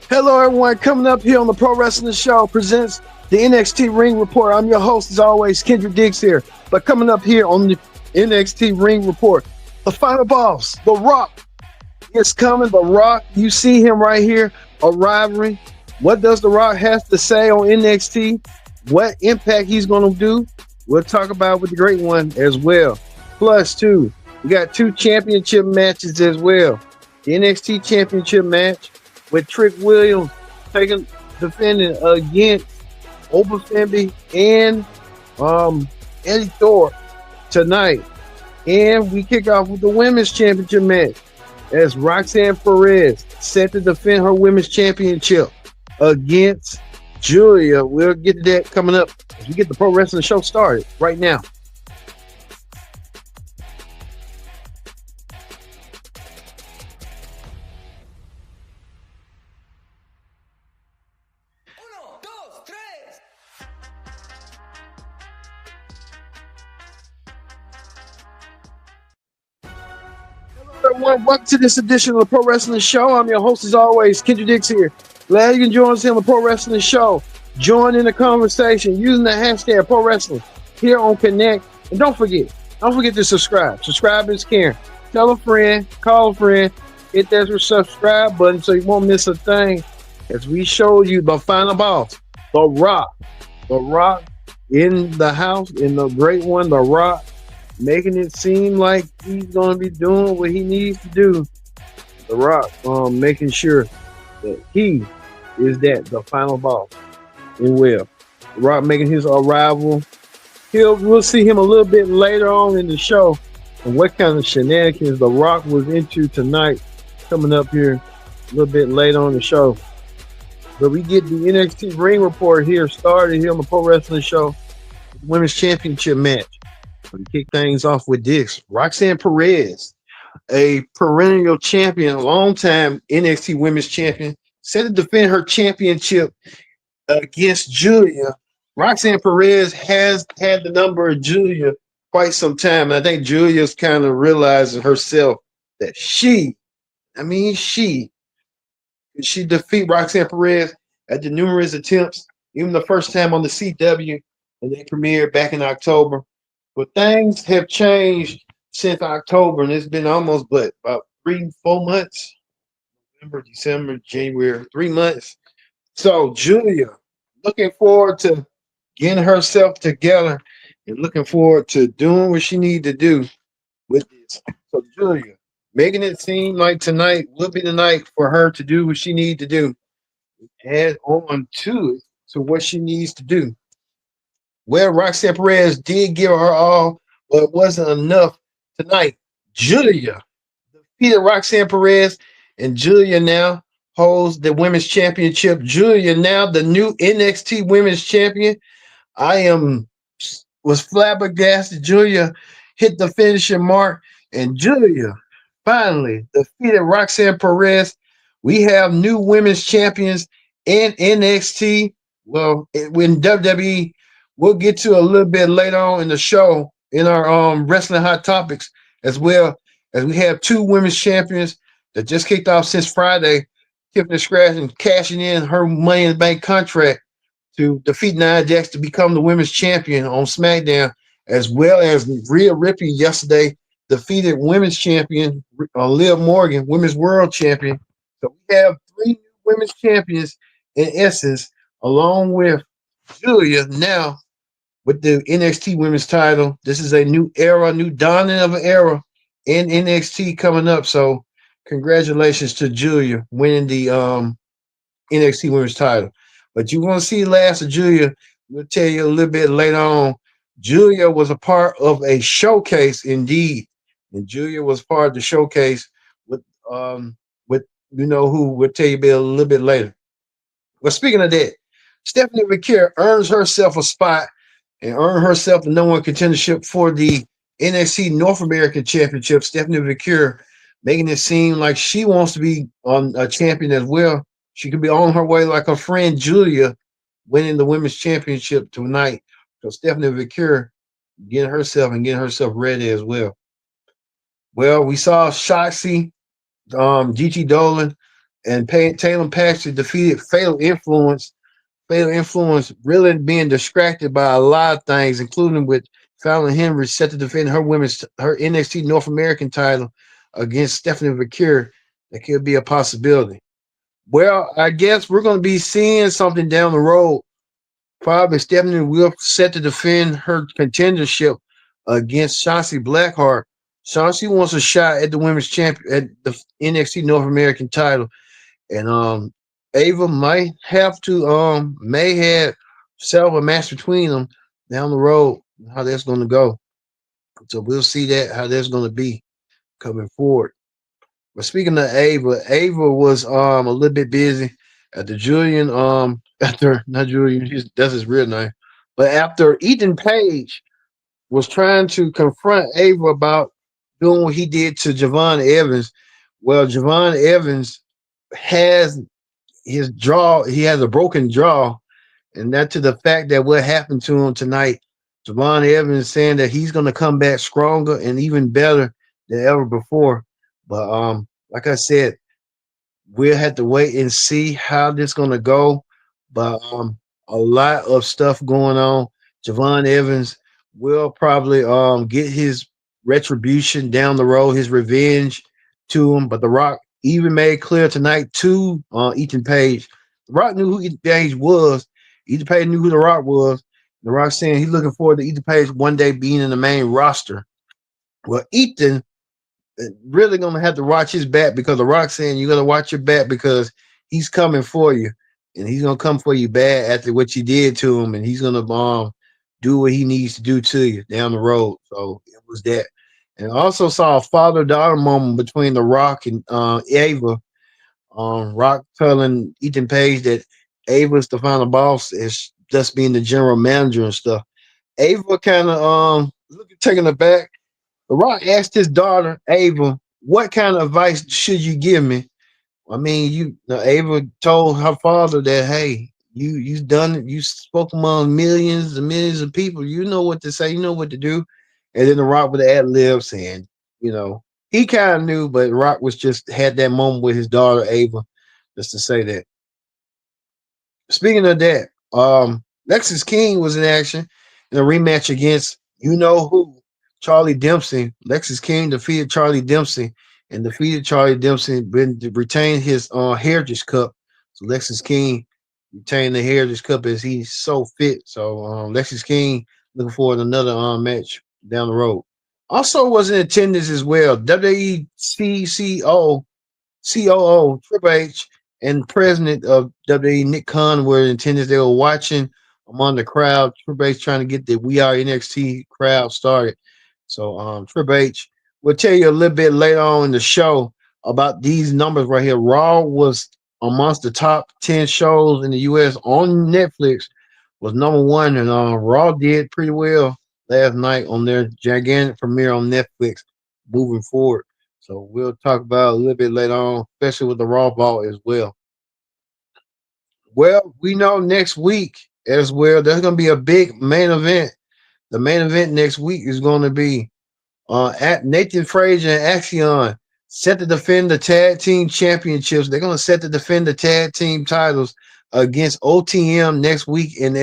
Hello, everyone. Coming up here on the Pro Wrestling Show presents the NXT Ring Report. I'm your host, as always, Kendrick Diggs here. But coming up here on the NXT Ring Report, the final boss, The Rock, is coming. The Rock, you see him right here arriving. What does The Rock have to say on NXT? What impact he's going to do? We'll talk about with the great one as well. Plus, too, we got 2 championship matches as well. The NXT Championship match with Trick Williams defending against Oba Femi and Eddie Thorpe tonight. And we kick off with the Women's Championship match as Roxanne Perez set to defend her Women's Championship against Julia. We'll get to that coming up as we get the Pro Wrestling Show started right now. Everyone, welcome to this edition of the Pro Wrestling Show. I'm your host, as always, Kendrick Diggs here. Glad you can join us here on the Pro Wrestling Show. Join in the conversation using the hashtag Pro Wrestling here on Connect. And don't forget to subscribe. Subscribe is caring. Tell a friend, call a friend, hit that subscribe button so you won't miss a thing. As we showed you the final boss, The Rock. The Rock in the house, in the great one, The Rock, making it seem like he's going to be doing what he needs to do. The Rock, making sure that he is the final boss. And well, The Rock making his arrival. We'll see him a little bit later on in the show and what kind of shenanigans The Rock was into tonight, coming up here a little bit later on the show. But we get the NXT Ring Report here started here on the Pro Wrestling Show, Women's Championship match. We kick things off with this. Roxanne Perez, a perennial champion, long-time NXT Women's Champion, set to defend her championship against Julia. Roxanne Perez has had the number of Julia quite some time. And I think Julia's kind of realizing herself that she defeat Roxanne Perez at the numerous attempts, even the first time on the CW, and they premiered back in October. But things have changed since October, and it's been almost about 3-4 months. November, December, January, 3 months. So Julia, looking forward to getting herself together and looking forward to doing what she needs to do with this. So Julia, making it seem like tonight will be the night for her to do what she needs to do. Add on to what she needs to do. Well, Roxanne Perez did give her all, but it wasn't enough tonight. Julia defeated Roxanne Perez, and Julia now holds the Women's Championship. Julia now the new NXT Women's Champion. Was flabbergasted. Julia hit the finishing mark, and Julia finally defeated Roxanne Perez. We have new women's champions in NXT. Well, in WWE, we'll get to a little bit later on in the show in our Wrestling Hot Topics, as well as we have 2 women's champions that just kicked off since Friday. Tiffany Stratton and cashing in her Money in the Bank contract to defeat Nia Jax to become the women's champion on SmackDown, as well as Rhea Ripley yesterday defeated women's champion Liv Morgan, women's world champion. So we have 3 new women's champions in essence, along with Julia now with the NXT women's title. This is a new era, new dawning of an era in NXT coming up. So congratulations to Julia winning the NXT women's title. But you want to see the last of Julia, we'll tell you a little bit later on. Julia was a part of a showcase indeed. And Julia was part of the showcase with you know who, we'll tell you a little bit later. But speaking of that, Stephanie McCare earns herself a spot and earned herself the number 1 contendership for the NXT North American Championship. Stephanie McCare making it seem like she wants to be on a champion as well. She could be on her way like her friend Julia winning the women's championship tonight. So Stephanie McCare getting herself ready as well. Well, we saw Shotzi, Gigi Dolan, and Taylor Paxton defeated Fatal Influence. Fatal Influence really being distracted by a lot of things, including with Fallon Henry set to defend her NXT North American title against Stephanie McCure. That could be a possibility. Well, I guess we're going to be seeing something down the road. Probably Stephanie will set to defend her contendership against Shotzi Blackheart. Shotzi wants a shot at the women's champion at the NXT North American title, and Ava might have to may have settle a match between them down the road. How that's going to go, so we'll see that how that's going to be coming forward. But speaking of Ava, Ava was a little bit busy after Julian after not Julian, that's his real name, but after Ethan Page was trying to confront Ava about doing what he did to Javon Evans. Well, Javon Evans has his jaw, he has a broken jaw, and that to the fact that what happened to him tonight, Javon Evans saying that he's gonna come back stronger and even better than ever before. But like I said, we'll have to wait and see how this gonna go. But a lot of stuff going on. Javon Evans will probably get his retribution down the road, his revenge to him. But The Rock even made clear tonight to Ethan Page. The Rock knew who Ethan Page was. Ethan Page knew who The Rock was. The Rock saying he's looking forward to Ethan Page one day being in the main roster. Well, Ethan really gonna have to watch his back because The Rock saying you gotta watch your back because he's coming for you and he's gonna come for you bad after what you did to him and he's gonna do what he needs to do to you down the road. So it was that. And I also saw a father-daughter moment between The Rock and Ava. Rock telling Ethan Page that Ava's the final boss is just being the general manager and stuff. Ava kind of taken aback. The Rock asked his daughter Ava, "What kind of advice should you give me?" I mean, Ava told her father that, "Hey, you done it. You spoke among millions and millions of people. You know what to say. You know what to do." And then The Rock with the ad lib saying, he kind of knew, but Rock was just had that moment with his daughter Ava, just to say that. Speaking of that, Lexus King was in action in a rematch against you know who, Charlie Dempsey. Lexus King defeated Charlie Dempsey and defeated Charlie Dempsey, retained his Heritage Cup. So Lexus King retained the Heritage Cup as he's so fit. So Lexus King looking forward to another match down the road. Also was in attendance as well. WWE COO Triple H and President of WWE Nick Khan were in attendance. They were watching among the crowd. Triple H trying to get the We Are NXT crowd started. So Triple H will tell you a little bit later on in the show about these numbers right here. Raw was amongst the top 10 shows in the US on Netflix, was number one, and Raw did pretty well last night on their gigantic premiere on Netflix moving forward. So we'll talk about it a little bit later on, especially with the Raw Vault as well. Well, we know next week as well, there's going to be a big main event. The main event next week is going to be at Nathan Frazier and Axion set to defend the tag team championships. They're going to set to defend the tag team titles against OTM next week in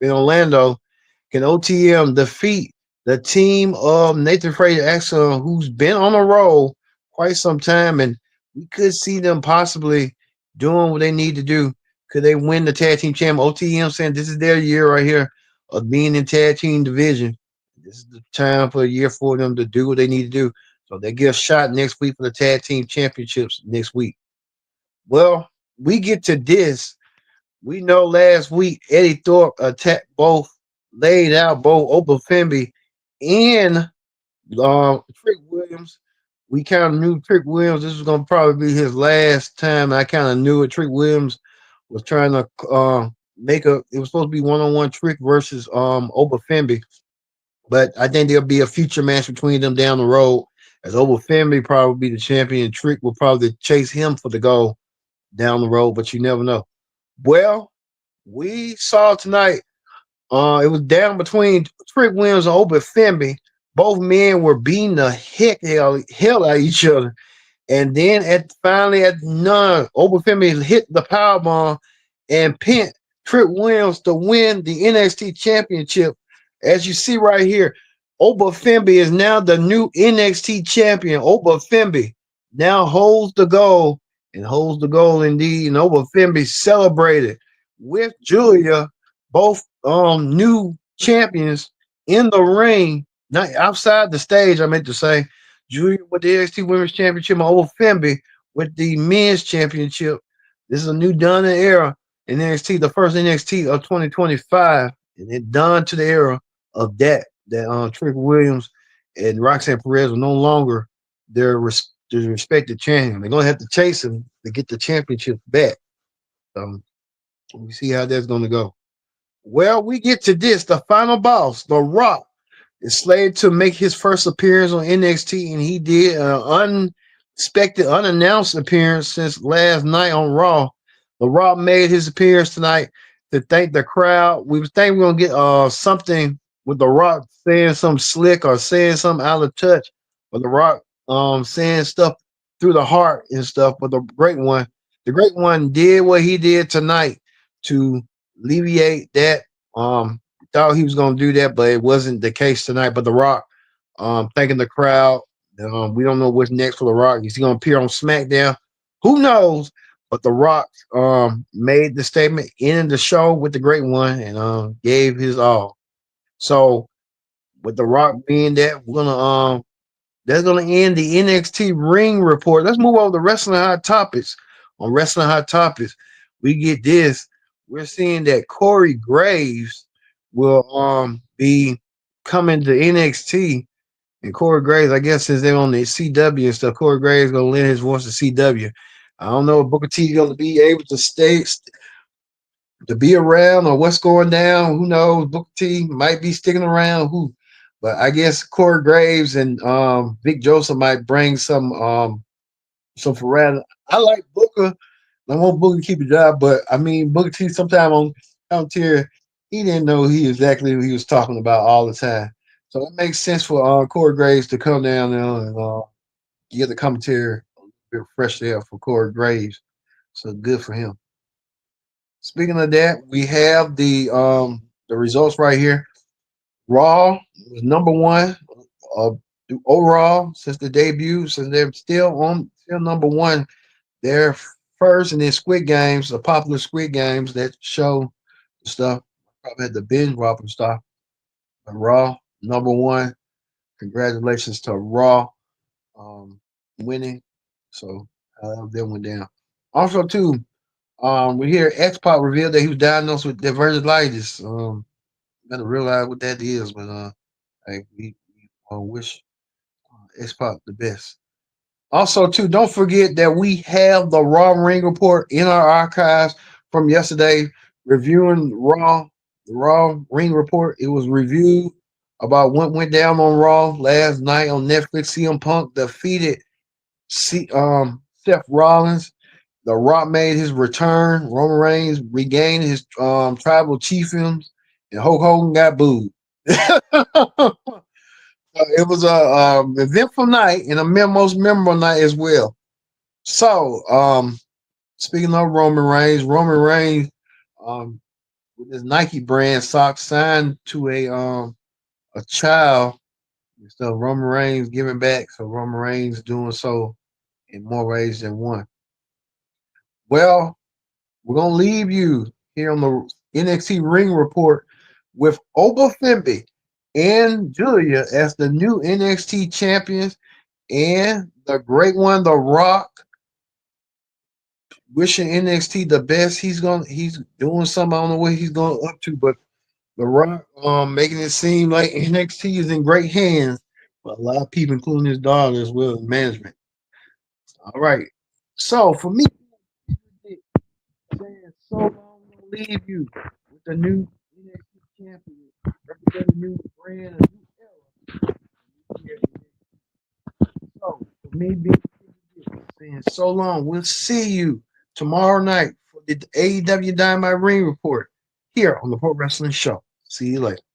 Orlando. Can OTM defeat the team of Nathan Frazier Axion, who's been on a roll quite some time, and we could see them possibly doing what they need to do. Could they win the tag team champ? OTM saying this is their year right here of being in tag team division. This is the time for a year for them to do what they need to do. So they get a shot next week for the tag team championships next week. Well, we get to this. We know last week Eddie Thorpe laid out both Oprah Fenby and Trick Williams. We kind of knew Trick Williams. This was going to probably be his last time. I kind of knew it. Trick Williams was trying to it was supposed to be one-on-one Trick versus Oprah Fenby. But I think there'll be a future match between them down the road, as Oprah Fenby probably be the champion. Trick will probably chase him for the goal down the road, but you never know. Well, we saw tonight It was down between Trick Williams and Oba Femi. Both men were beating the hell out of each other. And then at none, Obafemi hit the power bomb and pinned Trick Williams to win the NXT championship. As you see right here, Obafemi is now the new NXT champion. Obafemi now holds the gold and holds the gold indeed. And Obafemi celebrated with Julia, both new champions in the ring, not outside the stage, I meant to say. Julia with the NXT Women's Championship, and over Femby with the Men's Championship. This is a new done era in NXT, the first NXT of 2025, and it done to the era of that Trick Williams and Roxanne Perez are no longer their respected champion. They're gonna have to chase him to get the championship back. We see how that's gonna go. Well, we get to this, the final boss, The Rock is slated to make his first appearance on NXT, and he did an unexpected, unannounced appearance since last night on Raw. The Rock made his appearance tonight to thank the crowd. We was thinking we are gonna get something with The Rock saying something slick or saying something out of touch, but The Rock saying stuff through the heart and stuff. But the great one did what he did tonight to alleviate that. Thought he was going to do that, but it wasn't the case tonight. But The Rock, thanking the crowd. We don't know what's next for The Rock. Is he going to appear on SmackDown? Who knows? But The Rock made the statement, ended the show with the great one, and gave his all. So with The Rock being that, we're gonna that's gonna end the NXT ring report. Let's move over to Wrestling Hot Topics. On Wrestling Hot Topics, we get this. We're seeing that Corey Graves will be coming to NXT. And Corey Graves, I guess since they're on the CW and stuff, Corey Graves gonna lend his voice to CW. I don't know if Booker T is gonna be able to stay to be around or what's going down. Who knows? Booker T might be sticking around. But I guess Corey Graves and Vic Joseph might bring some for. I like Booker. I want Booker to keep a job, but I mean Booker T sometime on commentary, he didn't know he exactly what he was talking about all the time. So it makes sense for Corey Graves to come down there and get the commentary a bit fresh air for Corey Graves. So good for him. Speaking of that, we have the results right here. Raw was number one uh, overall since the debut, since they're still number one. They're first in the Squid Games, the popular Squid Games that show stuff. Probably had the binge watching stuff. But Raw number one. Congratulations to Raw winning. So them went down. Also, too, we hear X Pac revealed that he was diagnosed with diverticulitis. Gotta realize what that is, but we wish X Pac the best. Also, too, don't forget that we have the Raw Ring Report in our archives from yesterday, reviewing the Raw Ring Report. It was reviewed about what went down on Raw last night on Netflix. CM Punk defeated Seth Rollins. The Rock made his return. Roman Reigns regained his tribal chiefdoms, and Hulk Hogan got booed. It was a eventful night and a most memorable night as well. So, speaking of Roman Reigns, with his Nike brand socks signed to a child. So Roman Reigns giving back. So Roman Reigns doing so in more ways than one. Well, we're gonna leave you here on the NXT Ring Report with Oba Fimby and Julia as the new NXT champions, and the great one, The Rock, wishing NXT the best. He's doing something. I don't know what he's going up to, but The Rock making it seem like NXT is in great hands. But a lot of people, including his daughter as well as management. All right. So for me, saying so long, I'm gonna leave you with the new NXT champion, represent a new brand, a new era. So for me being saying so long, we'll see you tomorrow night for the AEW Dynamite Ring Report here on the Pro Wrestling Show. See you later.